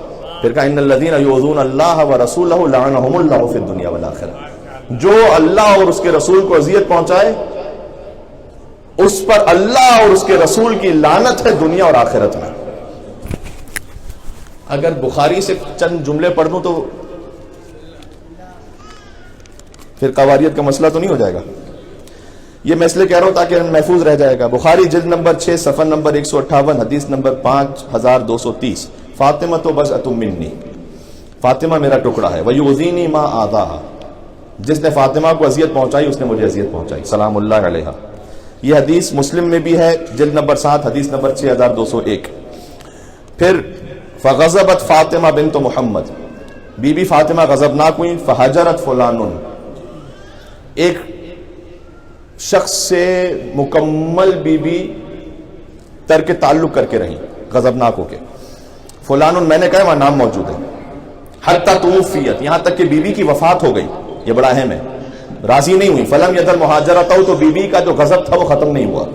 پھر کہا ان الذین یؤذون اللہ ورسولہ لعنہم اللہ فی الدنیا والآخرہ. جو اللہ اور اس کے رسول کو اذیت پہنچائے اس پر اللہ اور اس کے رسول کی لعنت ہے دنیا اور آخرت میں. اگر بخاری سے چند جملے پڑھ دوں تو پھر قواریت کا مسئلہ تو نہیں ہو جائے گا. یہ میں اس لیے کہہ رہا ہوں تاکہ محفوظ رہ جائے گا. بخاری جلد نمبر 6 صفحہ نمبر 158 حدیث نمبر 5230. فاطمہ تو بضعۃ منی، فاطمہ میرا ٹکڑا ہے. ویؤذینی ما آذاہا، جس نے فاطمہ کو اذیت پہنچائی اس نے مجھے اذیت پہنچائی سلام اللہ علیہا. یہ حدیث مسلم میں بھی ہے جلد نمبر 7 حدیث نمبر 6201. پھر فغضبت فاطمہ بنت محمد، بی بی فاطمہ غضبناک ہوئی. فہجرت فلان، ایک شخص سے مکمل بی بی ترک تعلق کر کے رہی غضبناک ہو کے. فلان، میں نے کہا وہاں نام موجود ہے. حتی توفیت، یہاں تک کہ بی بی کی وفات ہو گئی. یہ بڑا اہم ہے، راضی نہیں ہوئی. فلم یدر مہاجرتہ، تو بی بی کا جو غضب تھا وہ ختم نہیں ہوا.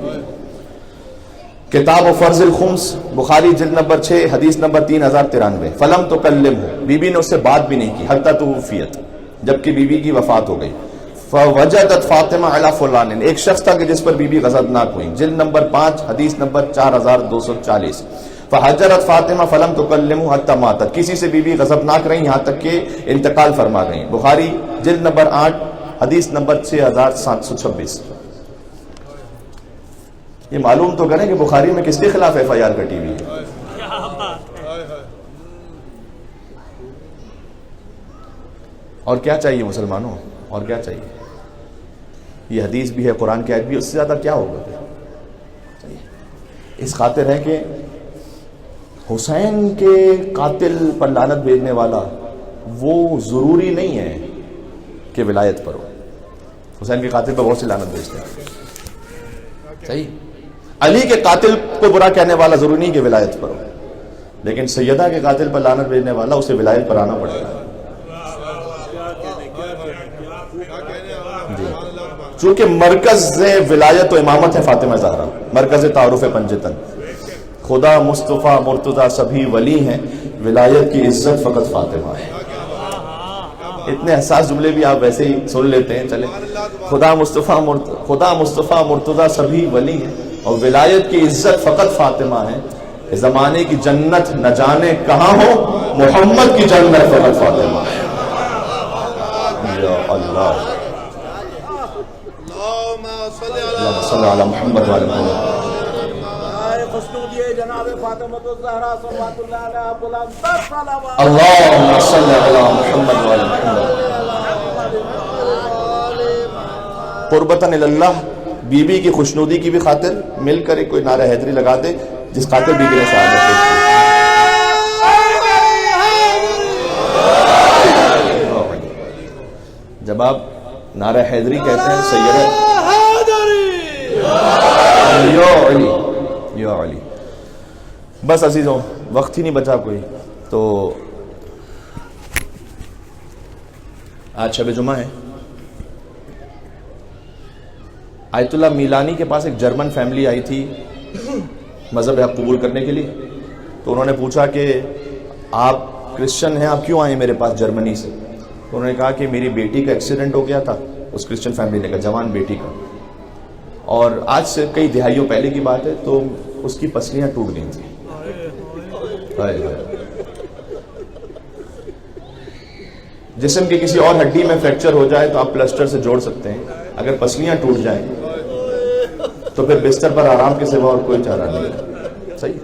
کتاب و فرض الخمس بخاری جلد نمبر 6 حدیث نمبر 3093. فلم تکلمہ، بی بی نے اس سے بات بھی نہیں کی. حتی توفیت، جبکہ بی بی کی وفات ہو گئی. فوجدت فاطمہ علی فلان، ایک شخص تھا کہ جس پر بی بی غضبناک ہوئی. جلد نمبر 5 حدیث نمبر 4240. فحجرت فاطمہ فلم تکلمہ حتی ماتت، کسی سے بی بی غضبناک رہی یہاں تک کہ انتقال فرما گئی. بخاری جلد نمبر 8 حدیث نمبر 6726. یہ معلوم تو کریں کہ بخاری میں کس کے خلاف ایف آئی آر کٹی ہوئی ہے. اور کیا چاہیے مسلمانوں، اور کیا چاہیے؟ یہ حدیث بھی ہے، قرآن کی آیت بھی، اس سے زیادہ کیا ہوگا؟ اس خاطر ہے کہ حسین کے قاتل پر لعنت بھیجنے والا وہ ضروری نہیں ہے کہ ولایت پر ہو. حسین کے قاتل پر بہت سے لعنت بھیجتے ہیں، صحیح. علی کے قاتل کو برا کہنے والا ضروری نہیں کہ ولایت پر ہو، لیکن سیدہ کے قاتل پر لعنت بھیجنے والا اسے ولایت پر آنا پڑے گا. جی، چونکہ مرکز ولایت و امامت ہے فاطمہ زہرا، مرکز تعارف پنجتن. خدا مصطفیٰ مرتضیٰ سبھی ولی ہیں، ولایت کی عزت فقط فاطمہ ہے. اتنے حساس جملے بھی آپ ویسے ہی سن لیتے ہیں. چلے، خدا مصطفیٰ مرتضیٰ سبھی ولی ہیں اور ولایت کی عزت فقط فاطمہ ہے. زمانے کی جنت نہ جانے کہاں ہو، محمد کی جنت فقط فاطمہ ہے. یا اللہ، اللہم صلی علی محمد وعلی محمد. اللہم صلی علی محمد وعلی محمد. قربتاً اللہ، بی بی کی خوشنودی کی بھی خاطر مل کر ایک کوئی نعرہ حیدری لگا دے جس خاطر بی بی نے شہادت دی. جب آپ نعرہ حیدری کہتے ہیں سیدہ یا علی یا علی. بس عزیزوں، وقت ہی نہیں بچا کوئی، تو آج شب جمعہ ہے. آیت اللہ میلانی کے پاس ایک جرمن فیملی آئی تھی مذہب حق قبول کرنے کے لیے. تو انہوں نے پوچھا کہ آپ کرسچن ہیں, آپ کیوں آئے میرے پاس جرمنی سے؟ تو انہوں نے کہا کہ میری بیٹی کا ایکسیڈنٹ ہو گیا تھا. اس کرسچن فیملی نے کہا, جوان بیٹی کا, اور آج سے کئی دہائیوں پہلے کی بات ہے, تو اس کی پسلیاں ٹوٹ گئی تھیں. جسم کی کسی اور ہڈی میں فریکچر ہو جائے تو آپ پلسٹر سے جوڑ سکتے ہیں, اگر پسلیاں ٹوٹ جائیں تو پھر بستر پر آرام کے سوا اور کوئی چارہ نہیں ہے. صحیح.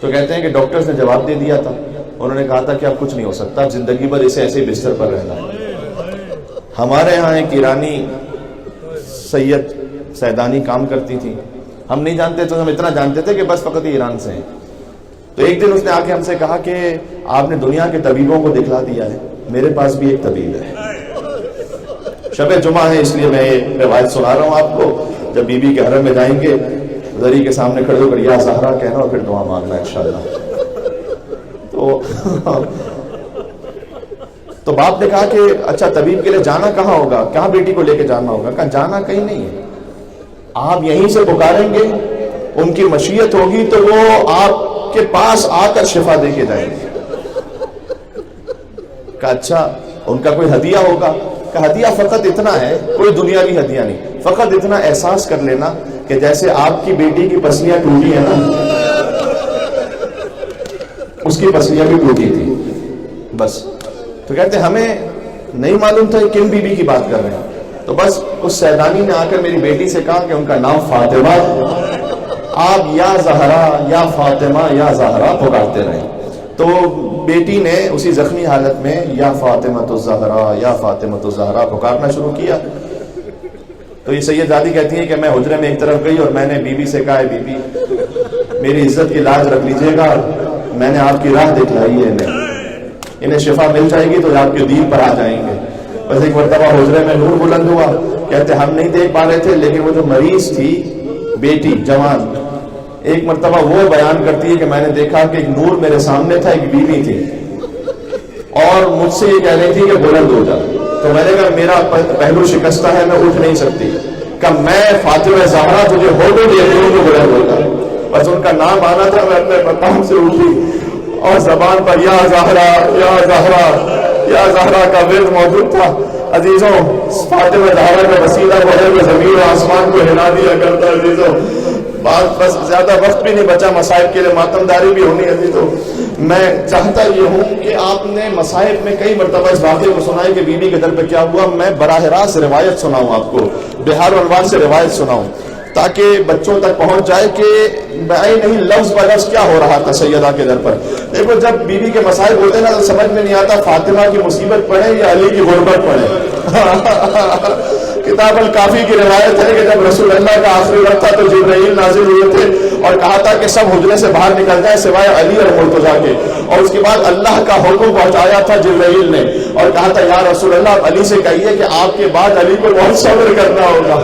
تو کہتے ہیں کہ ڈاکٹرز نے جواب دے دیا تھا, انہوں نے کہا تھا کہ اب کچھ نہیں ہو سکتا, اب زندگی بھر اسے ایسے بستر پر رہنا. ہمارے ہاں ایک ایرانی سید سیدانی کام کرتی تھی, ہم نہیں جانتے تو ہم اتنا جانتے تھے کہ بس فقط ایران سے ہیں. تو ایک دن اس نے آ کے ہم سے کہا کہ آپ نے دنیا کے طبیبوں کو دکھلا دیا ہے, میرے پاس بھی ایک طبیب ہے. شب جمعہ ہے اس لیے میں یہ روایت سنا رہا ہوں آپ کو. جب بی بی کے حرم میں جائیں گے, ذری کے سامنے کھڑے ہو کر یا زہرا کہنا اور پھر دعا مانگنا انشاءاللہ. تو باپ نے کہا کہ اچھا طبیب کے لیے جانا کہاں ہوگا, کہاں بیٹی کو لے کے جانا ہوگا؟ کہا جانا کہیں نہیں ہے, آپ یہیں سے پکاریں گے, ان کی مشیت ہوگی تو وہ آپ کے پاس آ کر شفا دے کے جائیں گے. کہا اچھا ان کا کوئی ہدیہ ہوگا؟ کہ ہدیہ فقط اتنا ہے, کوئی دنیاوی ہدیہ نہیں, فقط اتنا احساس کر لینا کہ جیسے آپ کی بیٹی کی پسلیاں ٹوٹی ہیں نا, اس کی پسلیاں بھی ٹوٹی تھی بس. تو کہتے ہمیں نہیں معلوم تھا کن بی بی کی بات کر رہے ہیں. تو بس اس سیدانی نے آ کر میری بیٹی سے کہا کہ ان کا نام فاطمہ ہے, آپ یا زہرا یا فاطمہ یا زہرا پکارتے رہیں. تو بیٹی نے اسی زخمی حالت میں یا فاطمہ الزہرا یا فاطمہ الزہرا پکارنا شروع کیا. تو یہ سیدزادی کہتی ہے کہ میں حجرے میں ایک طرف گئی اور میں نے بی بی سے کہا, بی بی میری عزت کی لاج رکھ لیجئے گا, میں نے آپ کی راہ دکھلائی ہے, انہیں شفا مل جائے گی تو آپ کے دین پر آ جائیں گے. بس ایک مرتبہ حجرے میں نور بلند ہوا, کہتے ہم نہیں دیکھ پا رہے تھے, لیکن وہ جو مریض تھی بیٹی جوان, ایک مرتبہ وہ بیان کرتی ہے کہ میں نے دیکھا کہ ایک نور میرے سامنے تھا, ایک بیوی تھی اور مجھ سے یہ کہہ رہی تھی کہ بلند ہو جا. تو میں نے کہا میرا پہلو شکستہ ہے, میں اٹھ نہیں سکتی. کہ میں فاطمہ زہرا تجھے ہوٹو دیتی ہوں تو بلند ہوتا. بس ان کا نام آنا تھا, میں اپنے مقام سے اٹھی اور زبان پر یا زہرا یا زہرا یا زہرا کا ورد موجود تھا. عزیزوں فاطمہ زہرا کا وسیلہ بغیر میں زمین و آسمان کو ہلا دیا کرتا. عزیزوں بات بس زیادہ وقت بھی نہیں بچا مصائب کے لیے, ماتم داری بھی ہونی. عزیزوں میں چاہتا یہ ہوں کہ آپ نے مصائب میں کئی مرتبہ اس واقعے کو سنا ہے کہ بی بی کے در پہ کیا ہوا. میں براہ راست روایت سناؤں آپ کو, بہار عنوان سے روایت سناؤں تاکہ بچوں تک پہنچ جائے کہ نہیں لفظ بلفظ کیا ہو رہا تھا سیدہ کے در پر. دیکھو جب بی بی کے مسائل ہوتے ہیں نا تو سمجھ میں نہیں آتا فاطمہ کی مصیبت پڑے یا علی کی غربت پڑے. کتاب الکافی کی روایت ہے کہ جب رسول اللہ کا آخری وقت تھا تو جبرائیل نازل ہوئے تھے اور کہا تھا کہ سب حجرے سے باہر نکل جائے سوائے علی اور مرتضیٰ کے. اور اس کے بعد اللہ کا حکم پہنچایا تھا جبرائیل نے اور کہا تھا یا رسول اللہ آپ علی سے کہیے کہ آپ کے بعد علی کو بہت صبر کرنا ہوگا.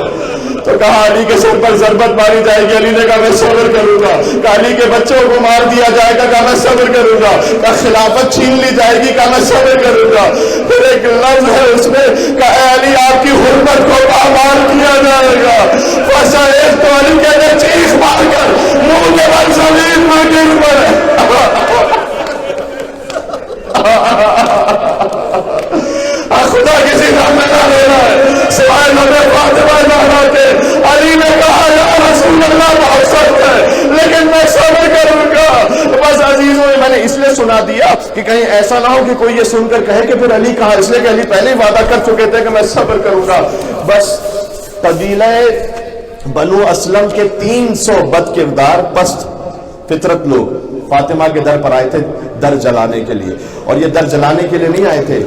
تو کہا علی کے سر پر ضربت ماری جائے گی, علی نے کہا میں صبر کروں گا. کہا علی کے بچوں کو مار دیا جائے گا, کہا میں صبر کروں گا. کہا خلافت چھین لی جائے گی, کہا میں صبر کروں گا. پھر ایک لفظ ہے اس میں کہا اے علی آپ کی حرمت کو پامال کیا جائے گا. فصائد تو علی کہنے چیخ مار کر منہ کے بعد زمین میں گر پڑے. خدا کسی کا نہ لے رہا ہے سوائے نبی فاطمہ زہرا کے. علی نے کہا یا رسول اللہ بہت سخت ہے لیکن میں صبر کروں گا. بس عزیزوں میں نے اس لیے سنا دیا کہ کہیں ایسا نہ ہو کہ کوئی یہ سن کر کہے کہ پھر علی کہا, اس لیے کہ علی پہلے ہی وعدہ کر چکے تھے کہ میں صبر کروں گا. بس قبیلہ بنو اسلم کے 300 بد کردار پست فطرت لوگ فاطمہ کے در پر آئے تھے در جلانے کے لیے. اور یہ در جلانے کے لیے نہیں آئے تھے,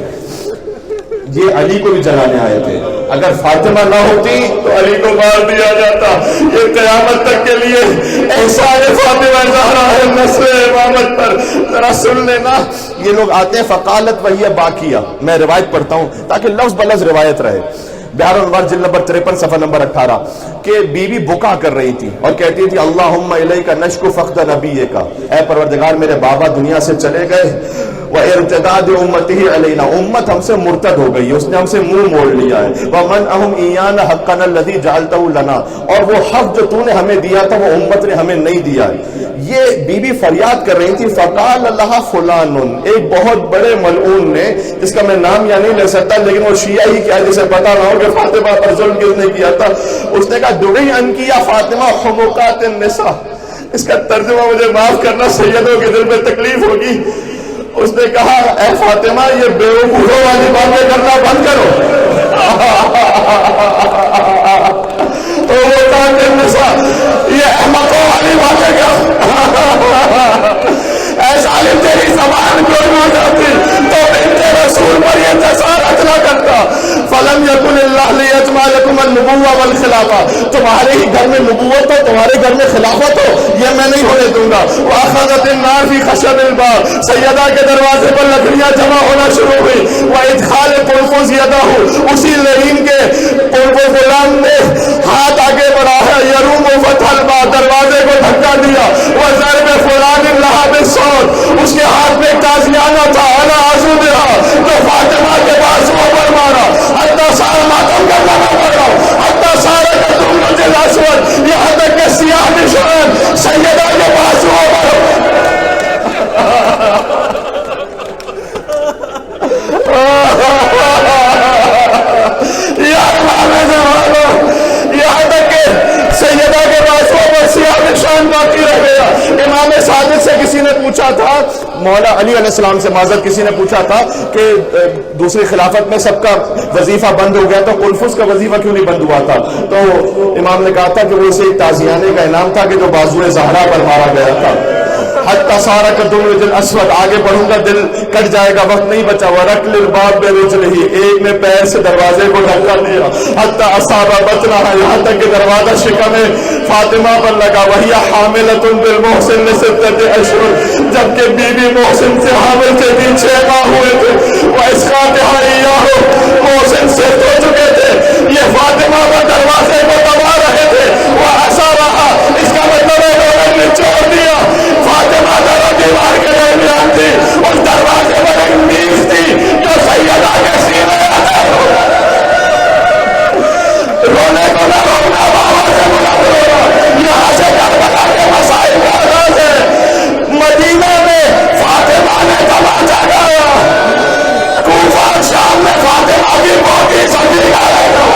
یہ علی کو بھی جلانے آئے تھے. اگر فاطمہ نہ ہوتی تو علی کو مار دیا جاتا. یہ قیامت تک کے لیے احسان فاطمہ زہرا ہے نصر امامت پر. ذرا سن لینا, یہ لوگ آتے ہیں فقالت وہی باقیہ. میں روایت پڑھتا ہوں تاکہ لفظ بلفظ روایت رہے. بہار عنوان جلد نمبر 53 صفحہ نمبر 18 کہ بی بی بکا کر رہی تھی اور کہتی تھی اللہم الیک نشکو فقد نبیک, اے پروردگار میرے بابا دنیا سے چلے گئے وارتداد امته علینا، امت ہم سے مرتد ہو گئی ہے، اس نے ہم سے منہ موڑ لیا ہے. ومنعهم ایانا حقنا الذی جعلته لنا، اور وہ حق جو تو نے ہمیں دیا تھا وہ امت نے ہمیں نہیں دیا ہے. یہ بی بی فریاد کر رہی تھی. فقال اللہ فلان، ایک بہت بڑے ملعون نے جس کا میں نام یا نہیں لے سکتا لیکن وہ شیعہ ہی کیا جسے پتا نہ ہو کہ فاطمہ پر ظلم کس نے کیا تھا، اس نے کہا دعی انکی یا فاطمہ حمقات النساء. اس کا ترجمہ مجھے معاف کرنا، سیدوں کے دل میں تکلیف ہوگی. اس نے کہا اے فاطمہ یہ بیوقوفوں والی باتیں کرنا بند کرو. حمقات النساء، یہ احمقوں والی باتیں کیا؟ اے ظالم تیری زبان کیوں نہ جاتی تو بنت رسول پر یہ جسارت نہ کرتا. فلم یکن اللہ لیجمع لکم النبوۃ والخلافہ، تمہارے ہی گھر میں نبوت ہو، تمہارے گھر میں خلافت ہو، یہ میں نہیں ہونے دوں گا. واخذت النار فی خشب الباب، سیدہ کے دروازے پر لکڑیاں جمع ہونا شروع ہوئی. وادخال قلفز یدہ، اسی لعین کے قلف غلام نے ہاتھ آگے بڑھا ہے. یروم فتح الباب، دروازے کو دھکا دیا. وضرب فلان لہا بالصوت، اس کے ہاتھ میں تازیانہ تھا. انا عزوبہا، تو فاطمہ کے بازوؤں پر مارا. حتی سارا ماتم کرنا نہ پڑا، حتی سارا کتم رجل اسود، یہاں تک کہ سیاہ نشان سیدہ کے بازوؤں پر. یہاں تک کہ سیدہ کے بازوؤں پر سیاہ نشان باقی رہ گیا. امام صادق سے کسی نے پوچھا تھا، مولا علی علیہ السلام سے معذرت، کسی نے پوچھا تھا کہ دوسری خلافت میں سب کا وظیفہ بند ہو گیا تو قلفز کا وظیفہ کیوں نہیں بند ہوا تھا؟ تو امام نے کہا تھا کہ وہ اسے ایک تعزیانے کا انعام تھا کہ جو بازوئے زہرا پر مارا گیا تھا. حتی سارا کدم رجل اسود، آگے بڑھوں گا دل کٹ جائے گا، وقت نہیں بچا. ورکل الباب برجلہ، ایک نے پیر سے دروازے کو دھکا دیا. حتی اصاب بطنہا، یہاں تک کہ دروازہ شکم فاطمہ پر لگا. وہی حاملۃ بالمحسن لستۃ اشہر، جبکہ بی بی محسن سے حامل تھے 6 ماہ ہوئے تھے. واسقاطہا ایاہ، محسن سے دھو چکے تھے، یہ فاطمہ پر دروازے کو دبا رہے تھے. واسارہا، اس کا مطلب ہے انہوں نے چھوڑ دیا. فاطمہ در دیوار کے درمیان تھی، اس دروازے پر ایک نیز تھی جو سیدہ کے سینے رونے کو نہ روکنا، بابا سے بلند رونا. یہاں سے کربلا کے مسائل کا آغاز ہے. مدینہ میں فاطمہ نے تماچا گایا، کوفہ شام میں فاطمہ کی موتی سبھی گائے گا.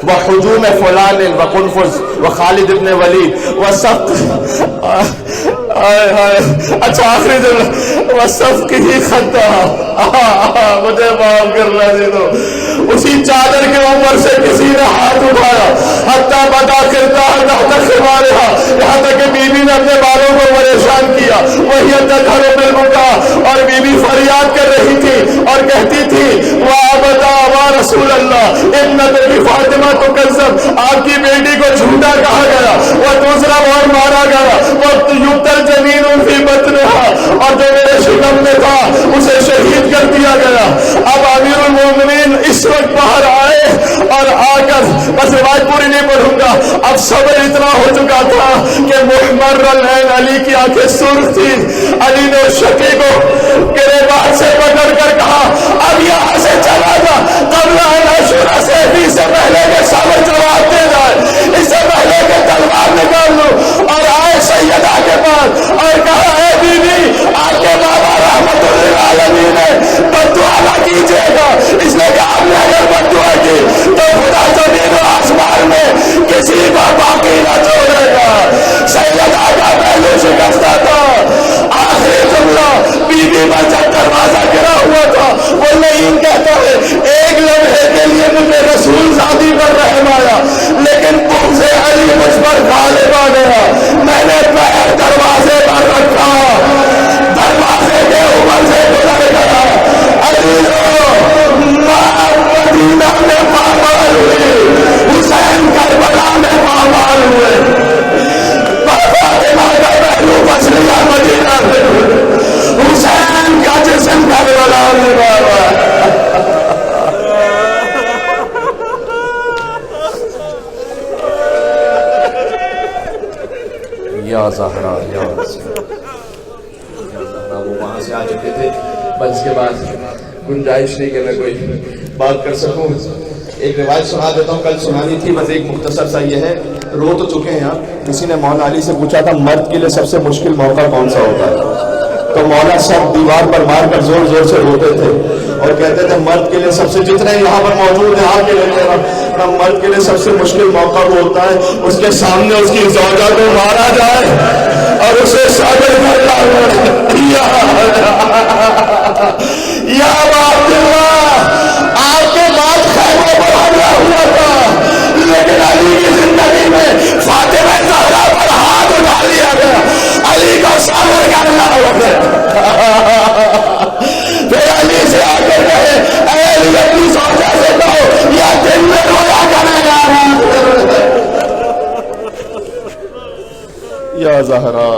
وحجوم فلان وقنفذ وخالد ابن ولید وصفق، اچھا آخری جملہ، وصفق ہی خطہ، مجھے معاف کرنا دے دو. اسی چادر کے اوپر سے کسی نے ہاتھ اٹھایا. حتی بدا کرتا تحت خمارہا، یہاں تک کہ بی بی نے اپنے بالوں کو پریشان کیا. وہی تدھر بالبکا، اور بی بی فریاد کر رہی تھی اور کہتی تھی وابدا وا رسول اللہ ابنت کی فاطمہ تو کذب، آپ کی بیٹی کو جھوٹا کہا گیا. وہ دوسرا اور مارا گیا. وہ یقتل جنین فی بطنہا، اور جو میرے شکم میں تھا اسے شہید کر دیا گیا. اب امیر المومنین اس وقت باہر آئے اور آ کر، بس روایت پوری نہیں پڑھوں گا، اب صبر اتنا ہو چکا تھا کہ محمر العین، علی کی آنکھیں سرخ تھی. علی نے شکی کو گریبان سے پکڑ کر کہا اب یہاں سے چلا جا، قبل ان اشورا سے بھی سے پہلے کہ صبر جواب دے جائے، اس سے پہلے کہ تلوار نکال لوں. اور آئے سیدہ کے پاس اور کہا اے بی بی، آپ کے بابا رحمت للعالمین نے بددعا نہ کیجیے گا، اس لیے کہ آپ نے اگر بددعا کی تو خدا زمین و آسمان میں کسی کو باقی نہ چھوڑے گا. سیدہ کا پہلو شکستہ تھا. آخری جملہ بی بی پر جب دروازہ گرا ہوا تھا، وہ لعین کہتا ہے ایک لمحے کے لیے مجھے رسول ذاتی پر رحم آیا، لیکن تم سے علی مجھ پر غالب آ گیا. سے آ چکے تھے، بس اس کے بعد گنجائش نہیں کہ میں کوئی بات کر سکوں۔ ایک روایت سنا دیتا ہوں، کل سنانی تھی، بس ایک مختصر سا یہ ہے، رو تو چکے ہیں آپ۔ کسی نے مولا علی سے پوچھا تھا مرد کے لیے سب سے مشکل موقع کون سا ہوتا ہے؟ تو مولا سب دیوار پر مار کر زور زور سے روتے تھے اور کہتے تھے مرد کے لیے سب سے، جتنے یہاں پر موجود ہیں آپ کے لیے، مرد کے لیے سب سے مشکل موقع وہ ہوتا ہے اس کے سامنے اس کی زوجہ کو مارا جائے اور اسے صابر کرنا یا آپ کے بعد خیموں پر حملہ ہوا تھا، لیکن علی کی زندگی میں فاطمہ زہرا پر ہاتھ اٹھا لیا گیا، علی کو صابر کرنا ہوگا۔ پھر علی سے آ کر کہے اے علی اپنی زوجہ سے کہو یا دن میں رویا کرے گا یا زہرا